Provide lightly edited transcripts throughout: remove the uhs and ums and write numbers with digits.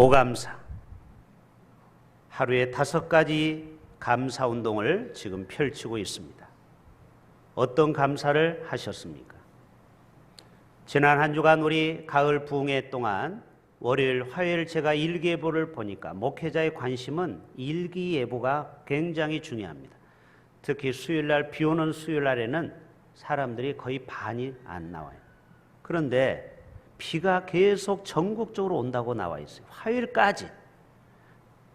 보감사, 하루에 5가지 감사 운동을 지금 펼치고 있습니다. 어떤 감사를 하셨습니까? 지난 한 주간 우리 가을 부흥회 동안 월요일, 화요일 제가 일기예보를 보니까 목회자의 관심은 일기예보가 굉장히 중요합니다. 특히 수요일날, 비 오는 수요일날에는 사람들이 거의 반이 안 나와요. 그런데 비가 계속 전국적으로 온다고 나와 있어요. 화요일까지.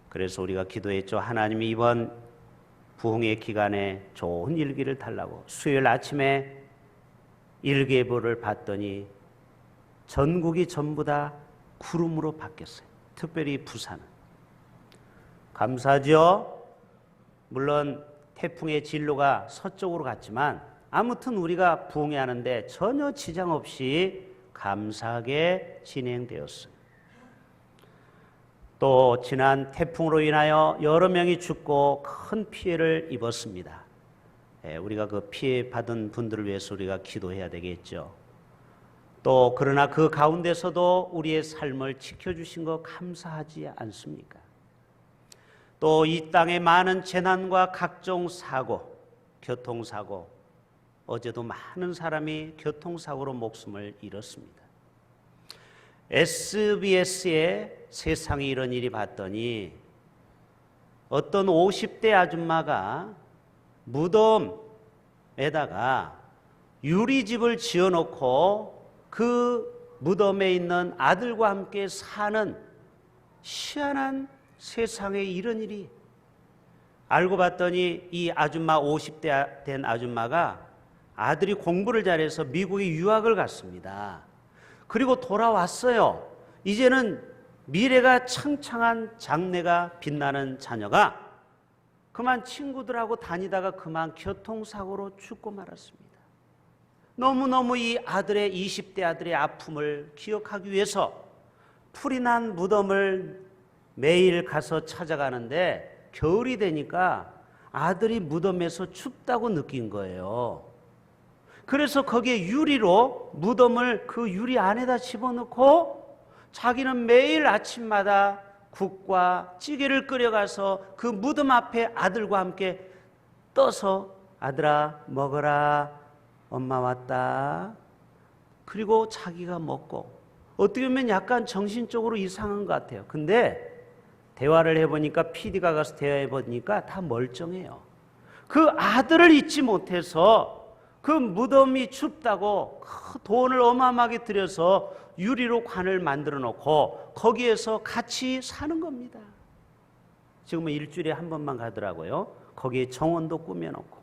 그래서 우리가 기도했죠. 하나님이 이번 부흥회 기간에 좋은 일기를 달라고. 수요일 아침에 일기예보를 봤더니 전국이 전부 다 구름으로 바뀌었어요. 특별히 부산은. 감사하죠. 물론 태풍의 진로가 서쪽으로 갔지만 아무튼 우리가 부흥회 하는데 전혀 지장 없이 감사하게 진행되었어요. 또 지난 태풍으로 인하여 여러 명이 죽고 큰 피해를 입었습니다. 우리가 그 피해 받은 분들을 위해서 우리가 기도해야 되겠죠. 또 그러나 그 가운데서도 우리의 삶을 지켜주신 거 감사하지 않습니까? 또 이 땅의 많은 재난과 각종 사고, 교통사고, 어제도 많은 사람이 교통사고로 목숨을 잃었습니다. SBS에 세상에 이런 일이 봤더니 어떤 50대 아줌마가 무덤에다가 유리집을 지어놓고 그 무덤에 있는 아들과 함께 사는 희한한 세상에 이런 일이. 알고 봤더니 이 아줌마, 50대 된 아줌마가 아들이 공부를 잘해서 미국에 유학을 갔습니다. 그리고 돌아왔어요. 이제는 미래가 창창한 장래가 빛나는 자녀가 그만 친구들하고 다니다가 그만 교통사고로 죽고 말았습니다. 너무너무 이 아들의 20대 아들의 아픔을 기억하기 위해서 풀이 난 무덤을 매일 가서 찾아가는데 겨울이 되니까 아들이 무덤에서 춥다고 느낀 거예요. 그래서 거기에 유리로 무덤을 그 유리 안에다 집어넣고 자기는 매일 아침마다 국과 찌개를 끓여가서 그 무덤 앞에 아들과 함께 떠서 아들아 먹어라, 엄마 왔다. 그리고 자기가 먹고. 어떻게 보면 약간 정신적으로 이상한 것 같아요. 근데 대화를 해보니까, PD가 가서 대화해보니까 다 멀쩡해요. 그 아들을 잊지 못해서 그 무덤이 춥다고 돈을 어마어마하게 들여서 유리로 관을 만들어 놓고 거기에서 같이 사는 겁니다. 지금은 일주일에 한 번만 가더라고요. 거기에 정원도 꾸며놓고.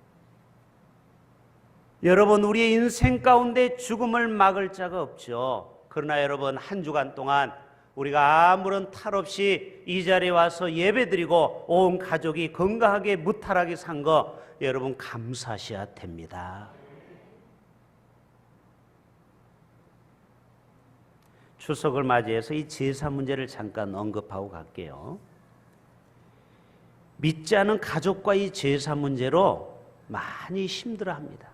여러분, 우리의 인생 가운데 죽음을 막을 자가 없죠. 그러나 여러분, 한 주간 동안 우리가 아무런 탈 없이 이 자리에 와서 예배드리고 온 가족이 건강하게 무탈하게 산 거 여러분 감사하셔야 됩니다. 추석을 맞이해서 이 제사 문제를 잠깐 언급하고 갈게요. 믿지 않은 가족과 이 제사 문제로 많이 힘들어합니다.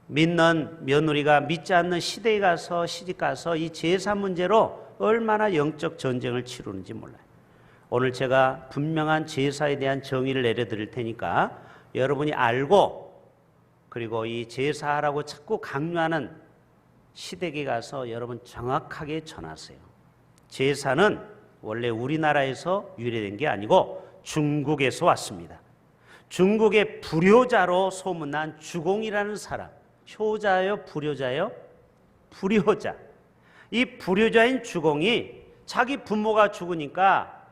믿는 며느리가 믿지 않는 시댁에 가서 시집가서 이 제사 문제로 얼마나 영적 전쟁을 치르는지 몰라요. 오늘 제가 분명한 제사에 대한 정의를 내려드릴 테니까 여러분이 알고 그리고 이 제사하라고 자꾸 강요하는 시댁에 가서 여러분 정확하게 전하세요. 제사는 원래 우리나라에서 유래된 게 아니고 중국에서 왔습니다. 중국의 불효자로 소문난 주공이라는 사람, 효자예요, 불효자예요? 불효자. 이 불효자인 주공이 자기 부모가 죽으니까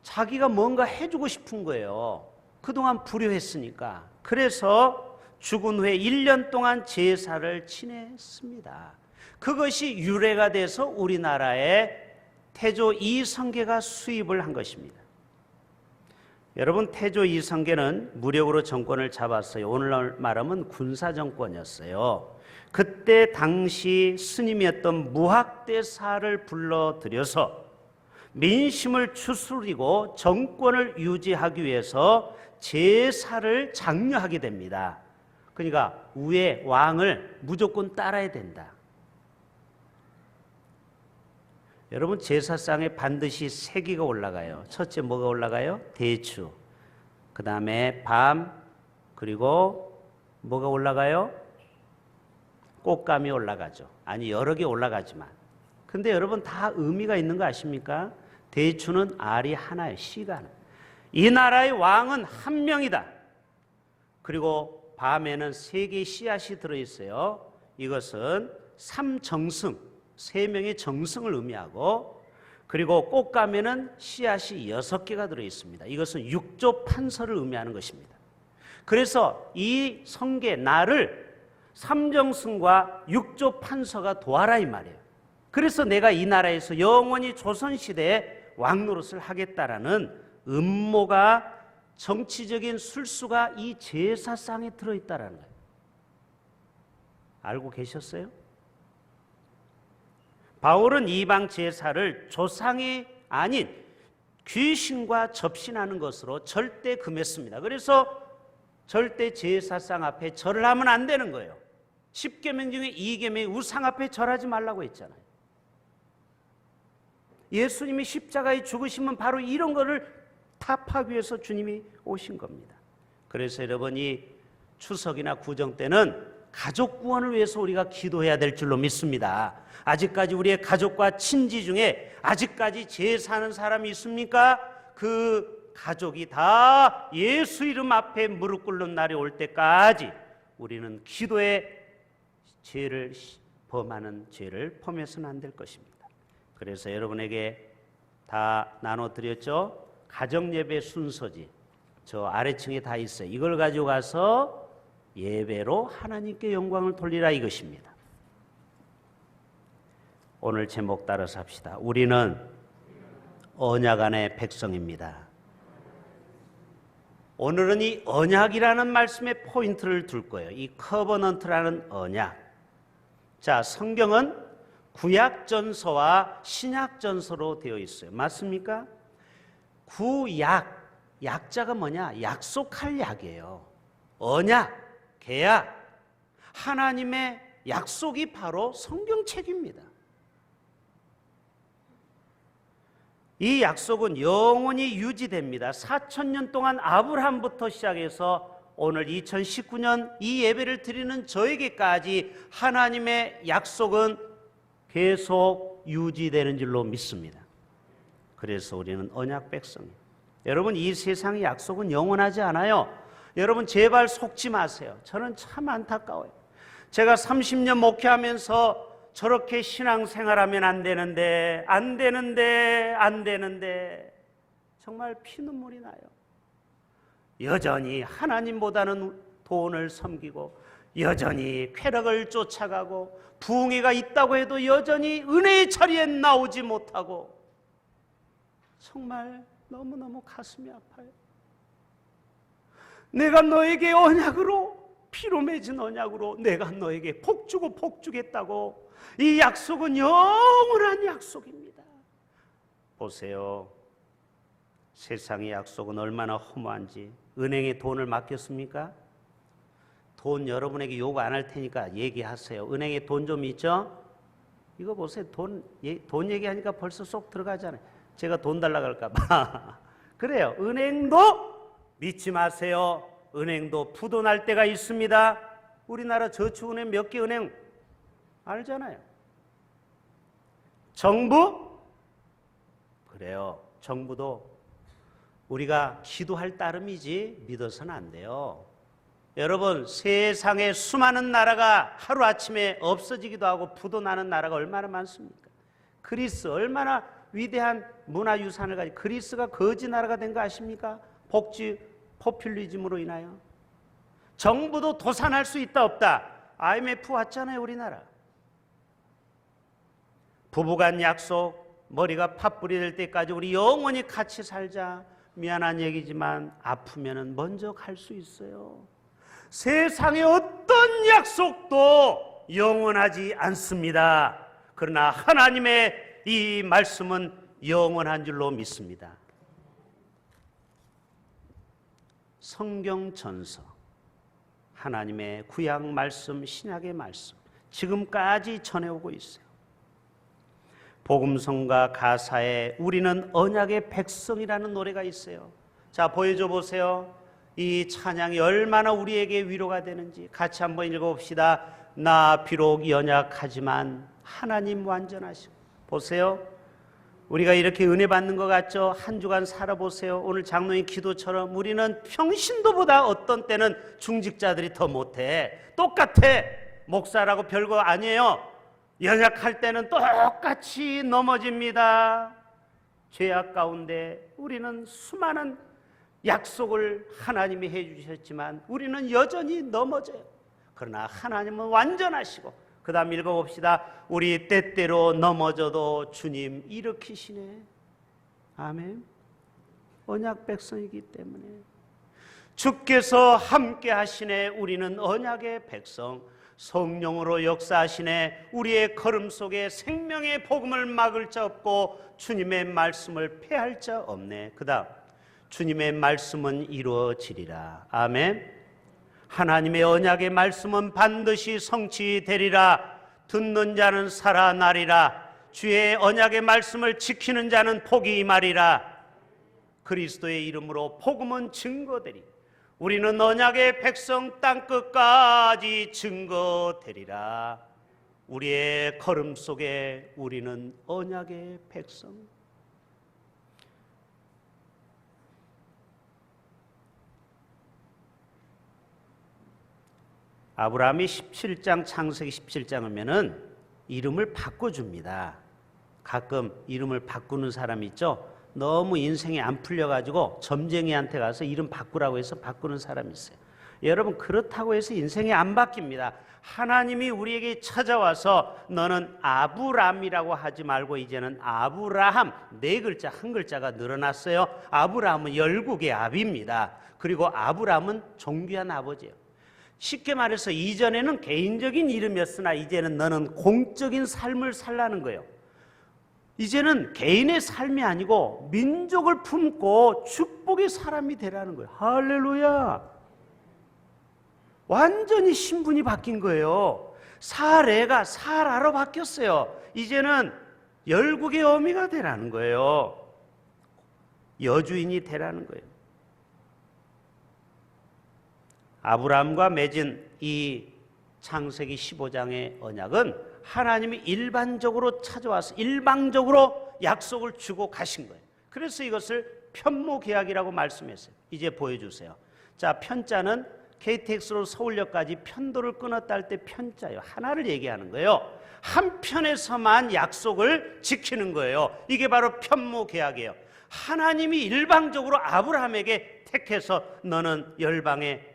자기가 뭔가 해주고 싶은 거예요. 그동안 불효했으니까. 그래서 죽은 후에 1년 동안 제사를 지냈습니다. 그것이 유래가 돼서 우리나라에 태조 이성계가 수입을 한 것입니다. 여러분, 태조 이성계는 무력으로 정권을 잡았어요. 오늘날 말하면 군사정권이었어요. 그때 당시 스님이었던 무학대사를 불러들여서 민심을 추스리고 정권을 유지하기 위해서 제사를 장려하게 됩니다. 그러니까 위에 왕을 무조건 따라야 된다. 여러분 제사상에 반드시 3개가 올라가요. 첫째 뭐가 올라가요? 대추. 그 다음에 밤, 그리고 뭐가 올라가요? 꽃감이 올라가죠. 아니 여러 개 올라가지만. 근데 여러분 다 의미가 있는 거 아십니까? 대추는 알이 하나예요. 씨가 하나. 이 나라의 왕은 한 명이다. 그리고 밤에는 3개의 씨앗이 들어있어요. 이것은 3정승, 3명의 정승을 의미하고, 그리고 꽃감에는 씨앗이 6개가 들어있습니다. 이것은 6조 판서를 의미하는 것입니다. 그래서 이 성계 나를 3정승과 6조 판서가 도와라 이 말이에요. 그래서 내가 이 나라에서 영원히 조선시대에 왕노릇을 하겠다라는 음모가, 정치적인 술수가 이 제사상에 들어있다라는 거예요. 알고 계셨어요? 바울은 이방 제사를 조상이 아닌 귀신과 접신하는 것으로 절대 금했습니다. 그래서 절대 제사상 앞에 절을 하면 안 되는 거예요. 10계명 중에 2계명이 우상 앞에 절하지 말라고 했잖아요. 예수님이 십자가에 죽으시면 바로 이런 거를 타파하기 위해서 주님이 오신 겁니다. 그래서 여러분이 추석이나 구정 때는 가족 구원을 위해서 우리가 기도해야 될 줄로 믿습니다. 아직까지 우리의 가족과 친지 중에 아직까지 제사하는 사람이 있습니까? 그 가족이 다 예수 이름 앞에 무릎 꿇는 날이 올 때까지 우리는 기도의 죄를 범하는 죄를 범해서는 안 될 것입니다. 그래서 여러분에게 다 나눠드렸죠? 가정예배 순서지 저 아래층에 다 있어요. 이걸 가지고 가서 예배로 하나님께 영광을 돌리라 이것입니다. 오늘 제목 따라서 합시다. 우리는 언약 안의 백성입니다. 오늘은 이 언약이라는 말씀에 포인트를 둘 거예요. 이 커버넌트라는 언약. 자, 성경은 구약전서와 신약전서로 되어 있어요. 맞습니까? 구약, 약자가 뭐냐? 약속할 약이에요. 언약, 계약, 하나님의 약속이 바로 성경책입니다. 이 약속은 영원히 유지됩니다. 4,000년 동안 아브라함부터 시작해서 오늘 2019년 이 예배를 드리는 저에게까지 하나님의 약속은 계속 유지되는 줄로 믿습니다. 그래서 우리는 언약 백성이에요. 여러분 이 세상의 약속은 영원하지 않아요. 여러분 제발 속지 마세요. 저는 참 안타까워요. 제가 30년 목회하면서 저렇게 신앙생활하면 안 되는데 정말 피눈물이 나요. 여전히 하나님보다는 돈을 섬기고 여전히 쾌락을 쫓아가고 부흥회가 있다고 해도 여전히 은혜의 자리에 나오지 못하고 정말 너무너무 가슴이 아파요. 내가 너에게 언약으로 피로 맺은 언약으로 내가 너에게 복주고 복주겠다고 이 약속은 영원한 약속입니다. 보세요. 세상의 약속은 얼마나 허무한지. 은행에 돈을 맡겼습니까? 돈 여러분에게 요구 안 할 테니까 얘기하세요. 은행에 돈 좀 있죠? 이거 보세요. 돈 얘기하니까 벌써 쏙 들어가잖아요. 제가 돈 달라고 할까 봐. 그래요. 은행도 믿지 마세요. 은행도 부도 날 때가 있습니다. 우리나라 저축은행 몇 개 은행 알잖아요. 정부? 그래요. 정부도 우리가 기도할 따름이지 믿어서는 안 돼요. 여러분 세상에 수많은 나라가 하루아침에 없어지기도 하고 부도 나는 나라가 얼마나 많습니까? 그리스 얼마나 위대한 문화유산을 가지고 그리스가 거지 나라가 된 거 아십니까? 복지 포퓰리즘으로 인하여. 정부도 도산할 수 있다 없다. IMF 왔잖아요. 우리나라. 부부간 약속 머리가 팥불이 될 때까지 우리 영원히 같이 살자. 미안한 얘기지만 아프면은 먼저 갈 수 있어요. 세상의 어떤 약속도 영원하지 않습니다. 그러나 하나님의 이 말씀은 영원한 줄로 믿습니다. 성경 전서, 하나님의 구약 말씀, 신약의 말씀 지금까지 전해오고 있어요. 복음성가 가사에 우리는 언약의 백성이라는 노래가 있어요. 자, 보여줘 보세요. 이 찬양이 얼마나 우리에게 위로가 되는지 같이 한번 읽어봅시다. 나 비록 연약하지만 하나님 완전하시고. 보세요. 우리가 이렇게 은혜 받는 것 같죠? 한 주간 살아보세요. 오늘 장로님 기도처럼 우리는 평신도보다 어떤 때는 중직자들이 더 못해. 똑같아. 목사라고 별거 아니에요. 연약할 때는 똑같이 넘어집니다. 죄악 가운데 우리는 수많은 약속을 하나님이 해주셨지만 우리는 여전히 넘어져요. 그러나 하나님은 완전하시고, 그 다음 읽어봅시다. 우리 때때로 넘어져도 주님 일으키시네. 아멘. 언약 백성이기 때문에 주께서 함께 하시네. 우리는 언약의 백성. 성령으로 역사하시네. 우리의 걸음 속에 생명의 복음을 막을 자 없고 주님의 말씀을 폐할 자 없네. 그 다음 주님의 말씀은 이루어지리라. 아멘. 하나님의 언약의 말씀은 반드시 성취되리라. 듣는 자는 살아나리라. 주의 언약의 말씀을 지키는 자는 복이 임하리라. 그리스도의 이름으로 복음은 증거되리. 우리는 언약의 백성 땅끝까지 증거되리라. 우리의 걸음 속에 우리는 언약의 백성. 아브라함이 17장 창세기 17장 오면은 이름을 바꿔줍니다. 가끔 이름을 바꾸는 사람이 있죠. 너무 인생이 안 풀려가지고 점쟁이한테 가서 이름 바꾸라고 해서 바꾸는 사람이 있어요. 여러분, 그렇다고 해서 인생이 안 바뀝니다. 하나님이 우리에게 찾아와서 너는 아브람이라고 하지 말고 이제는 아브라함, 네 글자, 한 글자가 늘어났어요. 아브라함은 열국의 아비입니다. 그리고 아브람은 존귀한 아버지예요. 쉽게 말해서 이전에는 개인적인 이름이었으나 이제는 너는 공적인 삶을 살라는 거예요. 이제는 개인의 삶이 아니고 민족을 품고 축복의 사람이 되라는 거예요. 할렐루야. 완전히 신분이 바뀐 거예요. 사례가 사라로 바뀌었어요. 이제는 열국의 어미가 되라는 거예요. 여주인이 되라는 거예요. 아브라함과 맺은 이 창세기 15장의 언약은 하나님이 일반적으로 찾아와서 일방적으로 약속을 주고 가신 거예요. 그래서 이것을 편모계약이라고 말씀했어요. 이제 보여주세요. 자, 편자는 KTX로 서울역까지 편도를 끊었다 할 때 편자예요. 하나를 얘기하는 거예요. 한편에서만 약속을 지키는 거예요. 이게 바로 편모계약이에요. 하나님이 일방적으로 아브라함에게 택해서 너는 열방의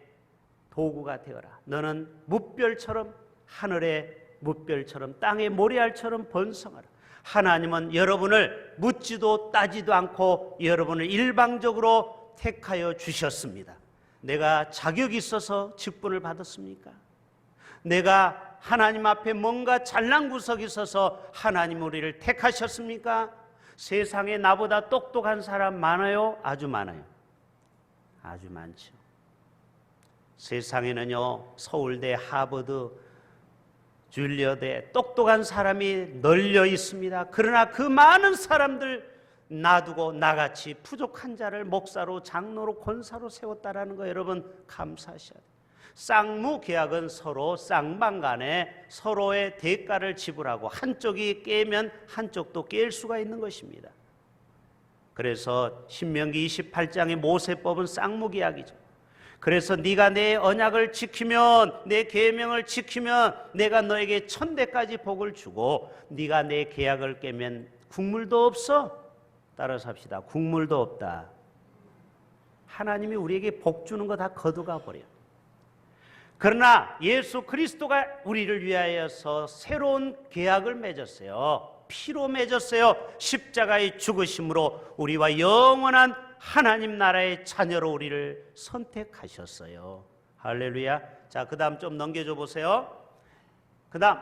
도구가 되어라. 너는 무별처럼, 하늘의 무별처럼, 땅의 모래알처럼 번성하라. 하나님은 여러분을 묻지도 따지도 않고 여러분을 일방적으로 택하여 주셨습니다. 내가 자격이 있어서 직분을 받았습니까? 내가 하나님 앞에 뭔가 잘난 구석이 있어서 하나님 우리를 택하셨습니까? 세상에 나보다 똑똑한 사람 많아요? 아주 많아요. 아주 많죠. 세상에는요, 서울대, 하버드, 줄리어대 똑똑한 사람이 널려 있습니다. 그러나 그 많은 사람들 놔두고 나같이 부족한 자를 목사로, 장로로, 권사로 세웠다라는 거 여러분 감사하셔야 돼요. 쌍무계약은 서로 쌍방간에 서로의 대가를 지불하고 한쪽이 깨면 한쪽도 깰 수가 있는 것입니다. 그래서 신명기 28장의 모세법은 쌍무계약이죠. 그래서 네가 내 언약을 지키면, 내 계명을 지키면 내가 너에게 1000대까지 복을 주고, 네가 내 계약을 깨면 국물도 없어. 따라서 합시다. 국물도 없다. 하나님이 우리에게 복 주는 거 다 거두가 버려. 그러나 예수 그리스도가 우리를 위하여서 새로운 계약을 맺었어요. 피로 맺었어요. 십자가의 죽으심으로 우리와 영원한 하나님 나라의 자녀로 우리를 선택하셨어요. 할렐루야. 자, 그 다음 좀 넘겨줘 보세요. 그 다음,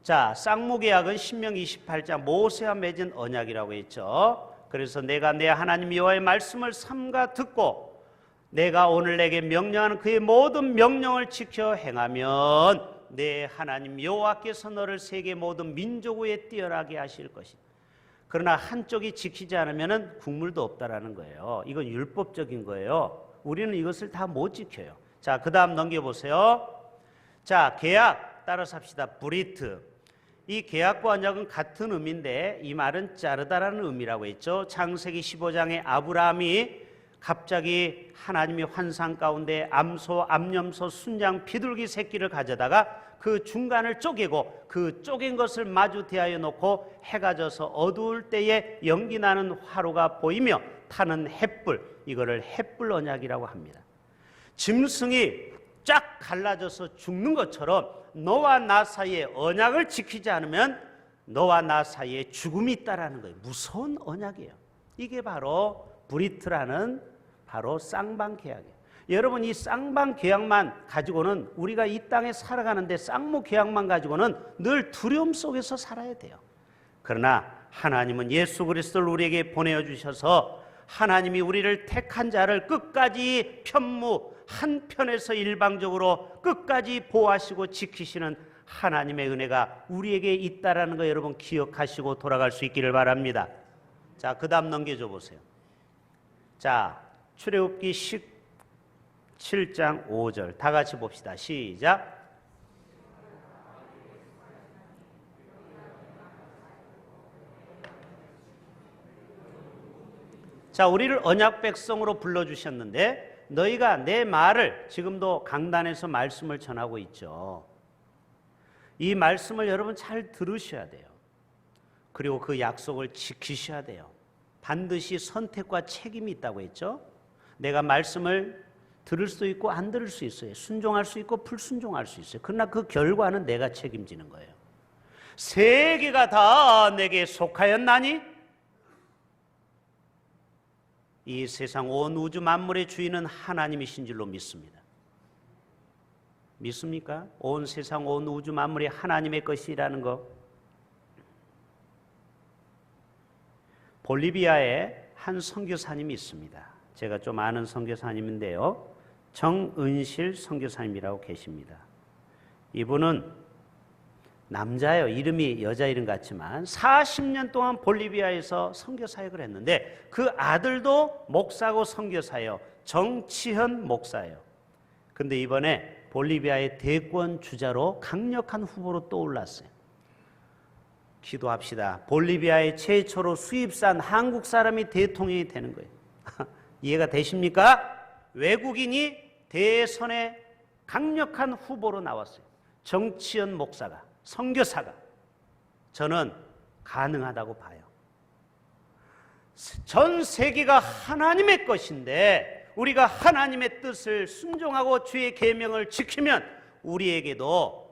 자, 쌍무계약은 신명기 28장 모세와 맺은 언약이라고 했죠. 그래서 내가 내 하나님 여호와의 말씀을 삼가 듣고 내가 오늘 내게 명령하는 그의 모든 명령을 지켜 행하면 내 하나님 여호와께서 너를 세계 모든 민족 위에 뛰어나게 하실 것이다. 그러나 한쪽이 지키지 않으면 국물도 없다라는 거예요. 이건 율법적인 거예요. 우리는 이것을 다 못 지켜요. 자, 그 다음 넘겨보세요. 자, 계약 따라서 합시다. 브리트. 이 계약과 언약은 같은 의미인데 이 말은 자르다라는 의미라고 했죠. 창세기 15장에 아브라함이 갑자기 하나님이 환상 가운데 암소, 암염소, 순양, 비둘기 새끼를 가져다가 그 중간을 쪼개고 그 쪼갠 것을 마주 대하여 놓고 해가 져서 어두울 때에 연기 나는 화로가 보이며 타는 햇불, 이거를 햇불 언약이라고 합니다. 짐승이 쫙 갈라져서 죽는 것처럼 너와 나 사이에 언약을 지키지 않으면 너와 나 사이에 죽음이 있다라는 거예요. 무서운 언약이에요. 이게 바로 브리트라는 바로 쌍방 계약이에요. 여러분, 이 쌍방 계약만 가지고는 우리가 이 땅에 살아가는데 쌍무 계약만 가지고는 늘 두려움 속에서 살아야 돼요. 그러나 하나님은 예수 그리스도를 우리에게 보내어 주셔서 하나님이 우리를 택한 자를 끝까지 편무 한편에서 일방적으로 끝까지 보호하시고 지키시는 하나님의 은혜가 우리에게 있다라는 거 여러분 기억하시고 돌아갈 수 있기를 바랍니다. 자, 그 다음 넘겨줘 보세요. 자, 출애굽기 17장 5절 다 같이 봅시다. 시작. 자, 우리를 언약 백성으로 불러주셨는데 너희가 내 말을, 지금도 강단에서 말씀을 전하고 있죠. 이 말씀을 여러분 잘 들으셔야 돼요. 그리고 그 약속을 지키셔야 돼요. 반드시 선택과 책임이 있다고 했죠. 내가 말씀을 들을 수도 있고 안 들을 수 있어요. 순종할 수 있고 불순종할 수 있어요. 그러나 그 결과는 내가 책임지는 거예요. 세계가 다 내게 속하였나니? 이 세상 온 우주 만물의 주인은 하나님이신 줄로 믿습니다. 믿습니까? 온 세상 온 우주 만물이 하나님의 것이라는 거. 볼리비아에 한 선교사님이 있습니다. 제가 좀 아는 선교사님인데요. 정은실 선교사님이라고 계십니다. 이분은 남자예요. 이름이 여자 이름 같지만 40년 동안 볼리비아에서 선교 사역을 했는데 그 아들도 목사고 선교사예요. 정치현 목사예요. 근데 이번에 볼리비아의 대권 주자로 강력한 후보로 떠올랐어요. 기도합시다. 볼리비아의 최초로 수입산 한국 사람이 대통령이 되는 거예요. 이해가 되십니까? 외국인이 대선에 강력한 후보로 나왔어요. 정치현 목사가, 선교사가. 저는 가능하다고 봐요. 전 세계가 하나님의 것인데 우리가 하나님의 뜻을 순종하고 주의 계명을 지키면 우리에게도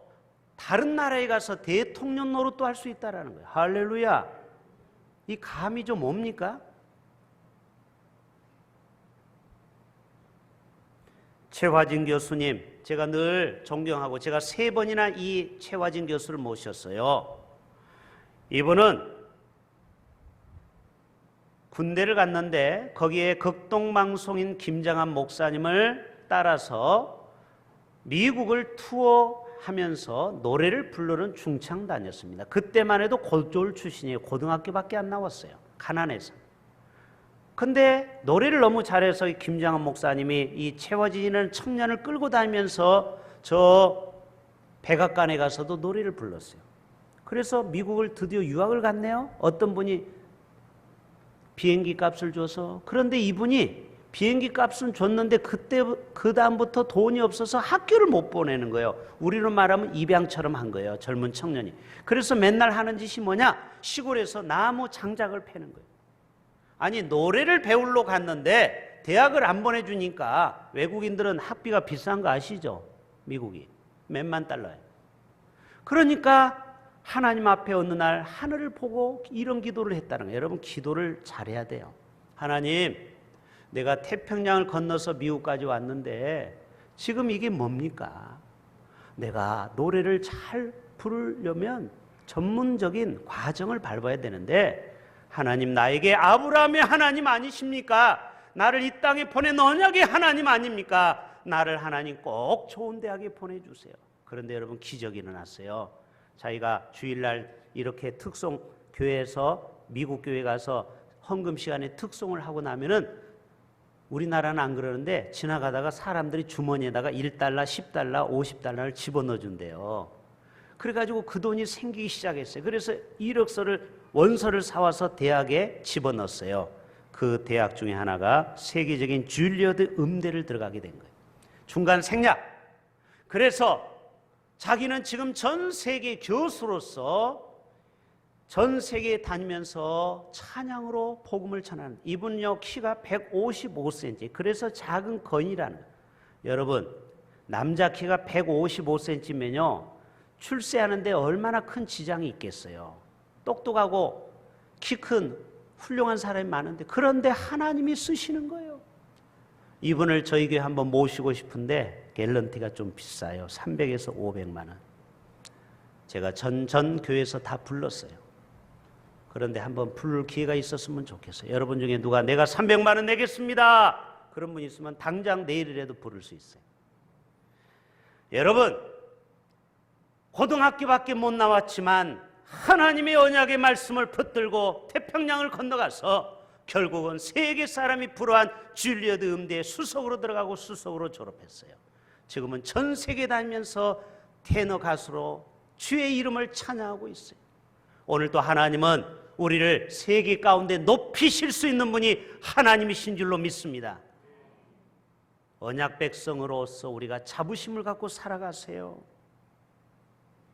다른 나라에 가서 대통령 노릇도 할 수 있다는 거예요. 할렐루야. 이 감이 좀 뭡니까? 최화진 교수님, 제가 늘 존경하고 제가 3번이나 이 최화진 교수를 모셨어요. 이분은 군대를 갔는데 거기에 극동방송인 김장한 목사님을 따라서 미국을 투어하면서 노래를 부르는 중창단이었습니다. 그때만 해도 고졸 출신이에요. 고등학교밖에 안 나왔어요. 가난해서. 근데 노래를 너무 잘해서 이 김장한 목사님이 이 최화진이라는 청년을 끌고 다니면서 저 백악관에 가서도 노래를 불렀어요. 그래서 미국을 드디어 유학을 갔네요. 어떤 분이 비행기 값을 줘서. 그런데 이분이 비행기 값은 줬는데 그 다음부터 돈이 없어서 학교를 못 보내는 거예요. 우리로 말하면 입양처럼 한 거예요. 젊은 청년이. 그래서 맨날 하는 짓이 뭐냐? 시골에서 나무 장작을 패는 거예요. 아니, 노래를 배우러 갔는데 대학을 안 보내주니까 외국인들은 학비가 비싼 거 아시죠? 미국이 몇만 달러예요. 그러니까 하나님 앞에 어느 날 하늘을 보고 이런 기도를 했다는 거예요. 여러분, 기도를 잘해야 돼요. 하나님, 내가 태평양을 건너서 미국까지 왔는데 지금 이게 뭡니까? 내가 노래를 잘 부르려면 전문적인 과정을 밟아야 되는데 하나님, 나에게 아브라함의 하나님 아니십니까? 나를 이 땅에 보낸 언약의 하나님 아닙니까? 나를 하나님 꼭 좋은 대학에 보내주세요. 그런데 여러분 기적이 일어났어요. 자기가 주일날 이렇게 특송 교회에서 미국 교회 가서 헌금 시간에 특송을 하고 나면은 우리나라는 안 그러는데 지나가다가 사람들이 주머니에다가 1달러, 10달러, 50달러를 집어넣어 준대요. 그래가지고 그 돈이 생기기 시작했어요. 그래서 이력서를 원서를 사와서 대학에 집어넣었어요. 그 대학 중에 하나가 세계적인 줄리어드 음대를 들어가게 된 거예요. 중간 생략. 그래서 자기는 지금 전 세계 교수로서 전 세계에 다니면서 찬양으로 복음을 전하는, 이분요 키가 155cm, 그래서 작은 건이라는 거예요. 여러분, 남자 키가 155cm면요 출세하는데 얼마나 큰 지장이 있겠어요. 똑똑하고 키 큰 훌륭한 사람이 많은데, 그런데 하나님이 쓰시는 거예요. 이분을 저희 교회 한번 모시고 싶은데 갤런티가 좀 비싸요. 300에서 500만 원. 제가 전 교회에서 다 불렀어요. 그런데 한번 부를 기회가 있었으면 좋겠어요. 여러분 중에 누가 내가 300만 원 내겠습니다, 그런 분 있으면 당장 내일이라도 부를 수 있어요. 여러분, 고등학교밖에 못 나왔지만 하나님의 언약의 말씀을 붙들고 태평양을 건너가서 결국은 세계 사람이 불허한 줄리어드 음대에 수석으로 들어가고 수석으로 졸업했어요. 지금은 전 세계 다니면서 테너 가수로 주의 이름을 찬양하고 있어요. 오늘도 하나님은 우리를 세계 가운데 높이실 수 있는 분이 하나님이신 줄로 믿습니다. 언약 백성으로서 우리가 자부심을 갖고 살아가세요.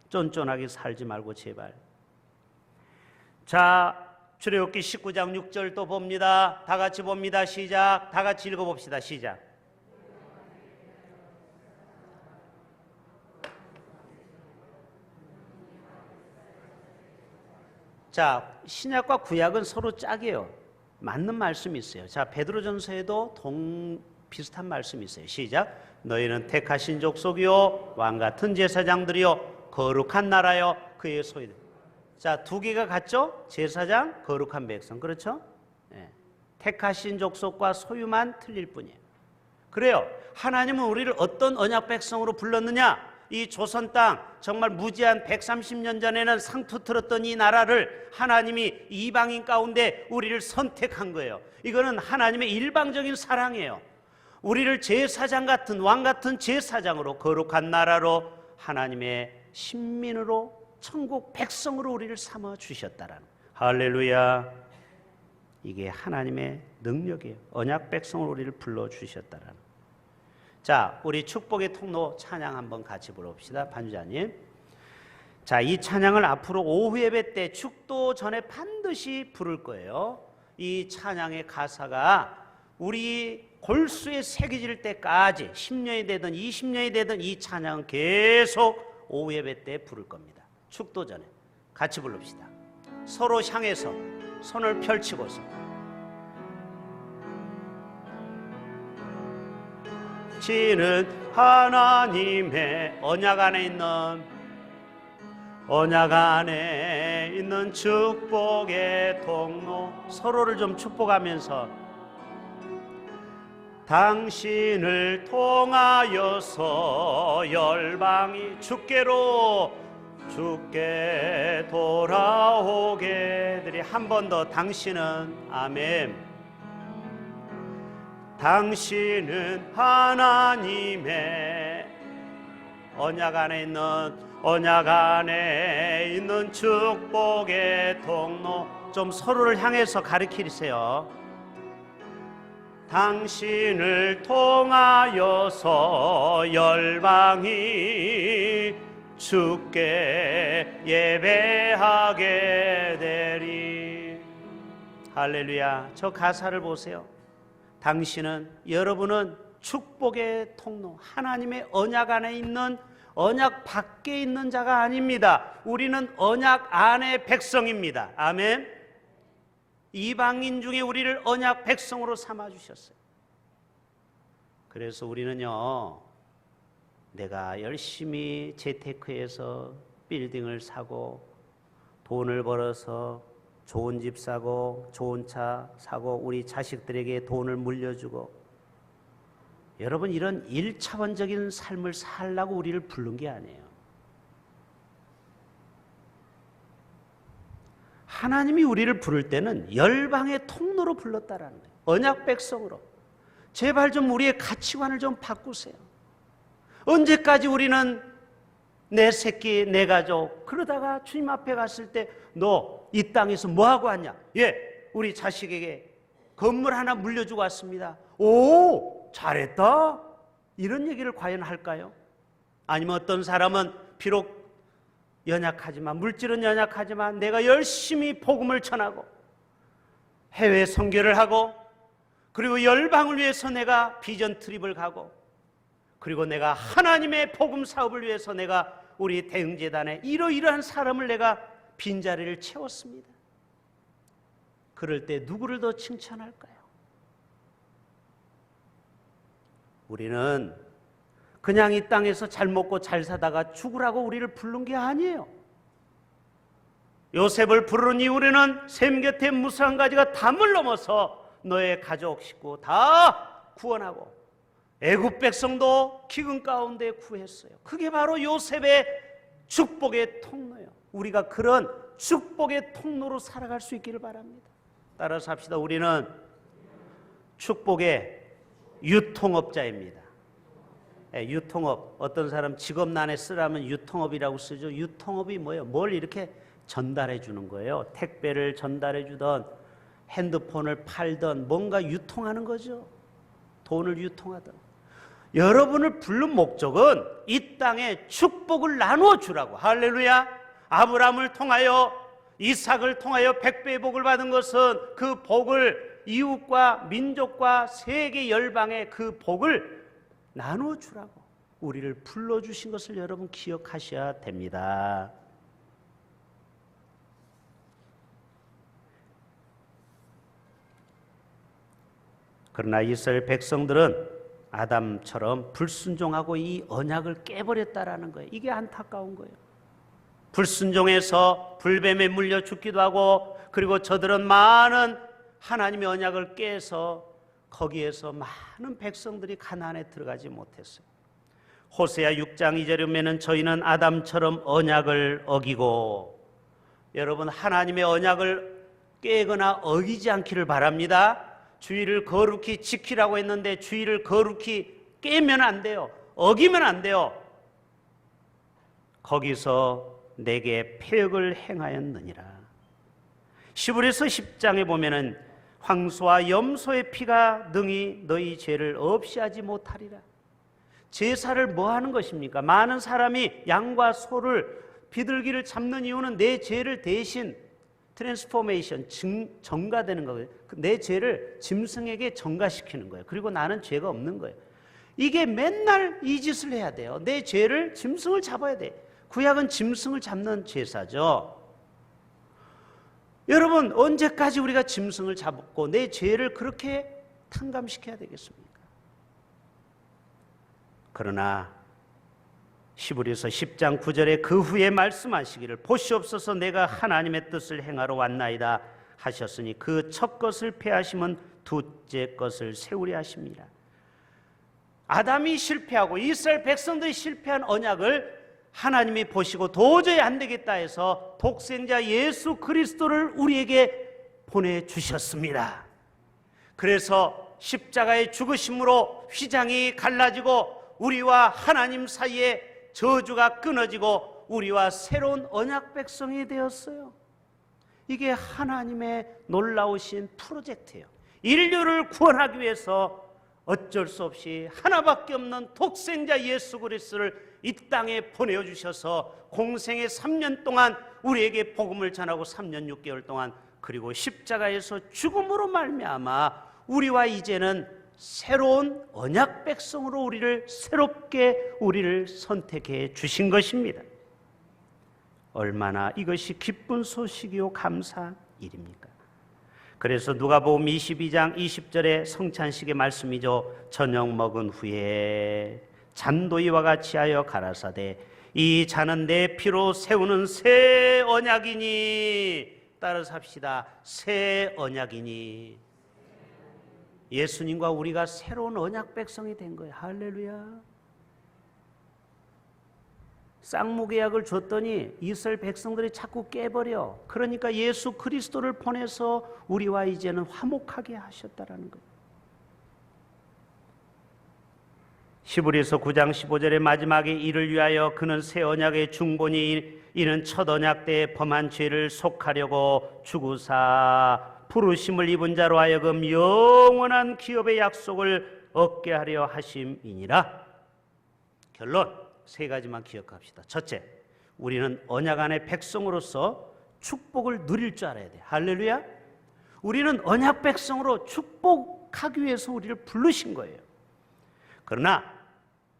쫀쫀하게 살지 말고 제발. 자, 출애굽기 19장 6절 또 봅니다. 다 같이 봅니다. 시작. 다 같이 읽어봅시다. 시작. 자, 신약과 구약은 서로 짝이에요. 맞는 말씀이 있어요. 자, 베드로전서에도 비슷한 말씀이 있어요. 시작. 너희는 택하신 족속이요 왕같은 제사장들이요 거룩한 나라요 그의 소유들. 자, 두 개가 같죠? 제사장, 거룩한 백성. 그렇죠? 네. 택하신 족속과 소유만 틀릴 뿐이에요. 그래요. 하나님은 우리를 어떤 언약 백성으로 불렀느냐? 이 조선 땅, 정말 무지한 130년 전에는 상투 틀었던 이 나라를 하나님이 이방인 가운데 우리를 선택한 거예요. 이거는 하나님의 일방적인 사랑이에요. 우리를 제사장 같은, 왕 같은 제사장으로, 거룩한 나라로, 하나님의 신민으로, 천국 백성으로 우리를 삼아 주셨다라는. 할렐루야. 이게 하나님의 능력이에요. 언약 백성으로 우리를 불러 주셨다라는. 자, 우리 축복의 통로 찬양 한번 같이 불러봅시다. 반주자님. 자, 이 찬양을 앞으로 오후 예배 때 축도 전에 반드시 부를 거예요. 이 찬양의 가사가 우리 골수에 새겨질 때까지 10년이 되든 20년이 되든 이 찬양은 계속 오후 예배 때 부를 겁니다. 축도 전에 같이 부릅시다. 서로 향해서 손을 펼치고서 지는 하나님의 언약 안에 있는 축복의 통로. 서로를 좀 축복하면서 당신을 통하여서 열방이 주께 돌아오게 되리. 한 번 더. 당신은, 아멘. 당신은 하나님의 언약 안에 있는 축복의 통로. 좀 서로를 향해서 가르치세요. 당신을 통하여서 열방이 주께 예배하게 되리. 할렐루야. 저 가사를 보세요. 당신은, 여러분은 축복의 통로, 하나님의 언약 안에 있는, 언약 밖에 있는 자가 아닙니다. 우리는 언약 안의 백성입니다. 아멘. 이방인 중에 우리를 언약 백성으로 삼아주셨어요. 그래서 우리는요, 내가 열심히 재테크해서 빌딩을 사고 돈을 벌어서 좋은 집 사고 좋은 차 사고 우리 자식들에게 돈을 물려주고, 여러분, 이런 1차원적인 삶을 살라고 우리를 부른 게 아니에요. 하나님이 우리를 부를 때는 열방의 통로로 불렀다라는 거예요. 언약 백성으로. 제발 좀 우리의 가치관을 좀 바꾸세요. 언제까지 우리는 내 새끼, 내 가족 그러다가 주님 앞에 갔을 때 너 이 땅에서 뭐하고 왔냐? 예, 우리 자식에게 건물 하나 물려주고 왔습니다. 오, 잘했다. 이런 얘기를 과연 할까요? 아니면 어떤 사람은 비록 연약하지만, 물질은 연약하지만 내가 열심히 복음을 전하고 해외 선교를 하고 그리고 열방을 위해서 내가 비전 트립을 가고 그리고 내가 하나님의 복음 사업을 위해서 내가 우리 대흥재단에 이러이러한 사람을 내가 빈자리를 채웠습니다. 그럴 때 누구를 더 칭찬할까요? 우리는 그냥 이 땅에서 잘 먹고 잘 사다가 죽으라고 우리를 부른 게 아니에요. 요셉을 부르니 우리는 샘 곁에 무수한 가지가 담을 넘어서 너의 가족 식구 다 구원하고 애굽 백성도 기근 가운데 구했어요. 그게 바로 요셉의 축복의 통로예요. 우리가 그런 축복의 통로로 살아갈 수 있기를 바랍니다. 따라서 합시다. 우리는 축복의 유통업자입니다. 유통업, 어떤 사람 직업란에 쓰라면 유통업이라고 쓰죠. 유통업이 뭐예요? 뭘 이렇게 전달해 주는 거예요. 택배를 전달해 주던 핸드폰을 팔던 뭔가 유통하는 거죠. 돈을 유통하던. 여러분을 부른 목적은 이 땅에 축복을 나누어 주라고. 할렐루야. 아브라함을 통하여 이삭을 통하여 100배의 복을 받은 것은 그 복을 이웃과 민족과 세계 열방의 그 복을 나누어 주라고 우리를 불러주신 것을 여러분 기억하셔야 됩니다. 그러나 이스라엘 백성들은 아담처럼 불순종하고 이 언약을 깨버렸다라는 거예요. 이게 안타까운 거예요. 불순종해서 불뱀에 물려 죽기도 하고 그리고 저들은 많은 하나님의 언약을 깨서 거기에서 많은 백성들이 가나안에 들어가지 못했어요. 호세아 6장 2절에 보면은 저희는 아담처럼 언약을 어기고, 여러분 하나님의 언약을 깨거나 어기지 않기를 바랍니다. 주의를 거룩히 지키라고 했는데 주의를 거룩히 깨면 안 돼요. 어기면 안 돼요. 거기서 내게 패역을 행하였느니라. 시브리서 10장에 보면은 황소와 염소의 피가 능히 너희 죄를 없이 하지 못하리라. 제사를 뭐 하는 것입니까? 많은 사람이 양과 소를 비둘기를 잡는 이유는 내 죄를 대신 트랜스포메이션, 정가되는 거예요. 내 죄를 짐승에게 정가시키는 거예요. 그리고 나는 죄가 없는 거예요. 이게 맨날 이 짓을 해야 돼요. 내 죄를 짐승을 잡아야 돼. 구약은 짐승을 잡는 제사죠. 여러분 언제까지 우리가 짐승을 잡고 내 죄를 그렇게 탕감시켜야 되겠습니까? 그러나 시브리서 10장 9절에 그 후에 말씀하시기를 보시옵소서 내가 하나님의 뜻을 행하러 왔나이다 하셨으니 그 첫 것을 폐하심은 둘째 것을 세우려 하십니다. 아담이 실패하고 이스라엘 백성들이 실패한 언약을 하나님이 보시고 도저히 안 되겠다 해서 독생자 예수 그리스도를 우리에게 보내주셨습니다. 그래서 십자가의 죽으심으로 휘장이 갈라지고 우리와 하나님 사이에 저주가 끊어지고 우리와 새로운 언약 백성이 되었어요. 이게 하나님의 놀라우신 프로젝트예요. 인류를 구원하기 위해서 어쩔 수 없이 하나밖에 없는 독생자 예수 그리스도를 이 땅에 보내주셔서 공생의 3년 동안 우리에게 복음을 전하고 3년 6개월 동안 그리고 십자가에서 죽음으로 말미암아 우리와 이제는 새로운 언약 백성으로 우리를 새롭게 우리를 선택해 주신 것입니다. 얼마나 이것이 기쁜 소식이요 감사한 일입니까? 그래서 누가복음 22장 20절의 성찬식의 말씀이죠. 저녁 먹은 후에 잔도이와 같이 하여 가라사대 이 잔은 내 피로 세우는 새 언약이니. 따라서 합시다. 새 언약이니. 예수님과 우리가 새로운 언약 백성이 된 거예요. 할렐루야. 쌍무계약을 줬더니 이스라엘 백성들이 자꾸 깨버려. 그러니까 예수 그리스도를 보내서 우리와 이제는 화목하게 하셨다라는 거예요. 히브리서 9장 15절의 마지막에 이를 위하여 그는 새 언약의 중본이 이는 첫 언약 때 범한 죄를 속하려고 죽으사 부르심을 입은 자로 하여금 영원한 기업의 약속을 얻게 하려 하심이니라. 결론 세 가지만 기억합시다. 첫째, 우리는 언약 안의 백성으로서 축복을 누릴 줄 알아야 돼. 할렐루야. 우리는 언약 백성으로 축복하기 위해서 우리를 부르신 거예요. 그러나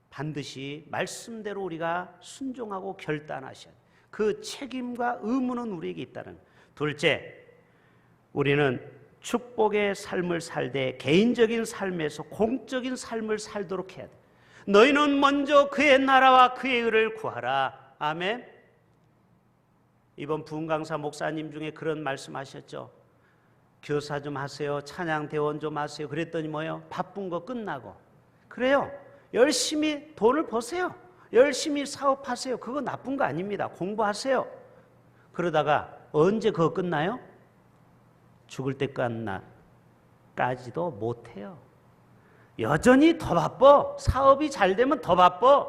반드시 말씀대로 우리가 순종하고 결단하셔야 돼요. 그 책임과 의무는 우리에게 있다는 거예요. 둘째, 우리는 축복의 삶을 살되 개인적인 삶에서 공적인 삶을 살도록 해야 돼. 너희는 먼저 그의 나라와 그의 의를 구하라. 아멘. 이번 부흥강사 목사님 중에 그런 말씀하셨죠. 교사 좀 하세요. 찬양 대원 좀 하세요. 그랬더니 뭐요? 바쁜 거 끝나고. 그래요. 열심히 돈을 버세요. 열심히 사업하세요. 그거 나쁜 거 아닙니다. 공부하세요. 그러다가 언제 그거 끝나요? 죽을 때까지도 못해요. 여전히 더 바빠. 사업이 잘 되면 더 바빠.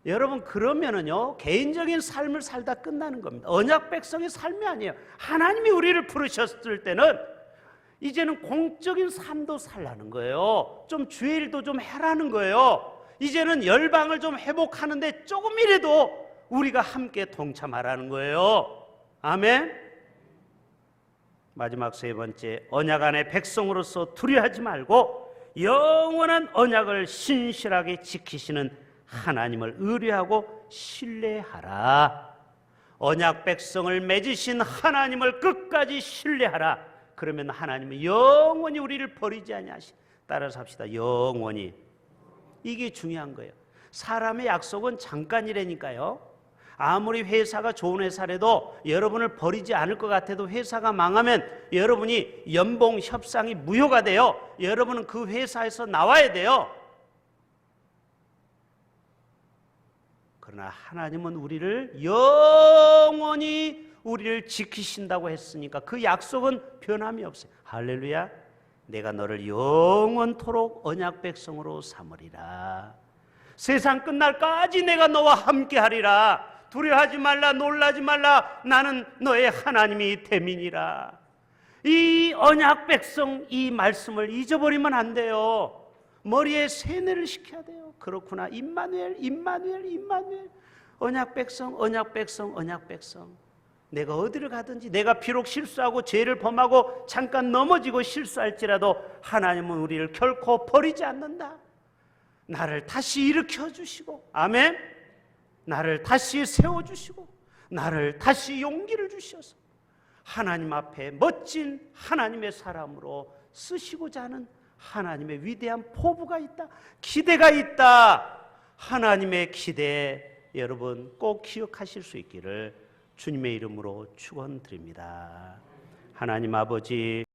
여러분 그러면은요 개인적인 삶을 살다 끝나는 겁니다. 언약 백성의 삶이 아니에요. 하나님이 우리를 부르셨을 때는 이제는 공적인 삶도 살라는 거예요. 좀 주일도 좀 해라는 거예요. 이제는 열방을 좀 회복하는데 조금이라도 우리가 함께 동참하라는 거예요. 아멘. 마지막 세 번째, 언약 안의 백성으로서 두려워하지 말고 영원한 언약을 신실하게 지키시는 하나님을 의뢰하고 신뢰하라. 언약 백성을 맺으신 하나님을 끝까지 신뢰하라. 그러면 하나님은 영원히 우리를 버리지 아니하시. 따라서 합시다. 영원히. 이게 중요한 거예요. 사람의 약속은 잠깐이라니까요. 아무리 회사가 좋은 회사라도 여러분을 버리지 않을 것 같아도 회사가 망하면 여러분이 연봉 협상이 무효가 돼요. 여러분은 그 회사에서 나와야 돼요. 그러나 하나님은 우리를 영원히 우리를 지키신다고 했으니까 그 약속은 변함이 없어요. 할렐루야. 내가 너를 영원토록 언약 백성으로 삼으리라. 세상 끝날까지 내가 너와 함께하리라. 두려워하지 말라. 놀라지 말라. 나는 너의 하나님이 됨이니라. 이 언약 백성 이 말씀을 잊어버리면 안 돼요. 머리에 세뇌를 시켜야 돼요. 그렇구나. 임마누엘, 임마누엘, 임마누엘. 언약 백성, 언약 백성, 언약 백성. 내가 어디를 가든지 내가 비록 실수하고 죄를 범하고 잠깐 넘어지고 실수할지라도 하나님은 우리를 결코 버리지 않는다. 나를 다시 일으켜 주시고, 아멘. 나를 다시 세워주시고 나를 다시 용기를 주셔서 하나님 앞에 멋진 하나님의 사람으로 쓰시고자 하는 하나님의 위대한 포부가 있다. 기대가 있다. 하나님의 기대 여러분 꼭 기억하실 수 있기를 주님의 이름으로 축원드립니다. 하나님 아버지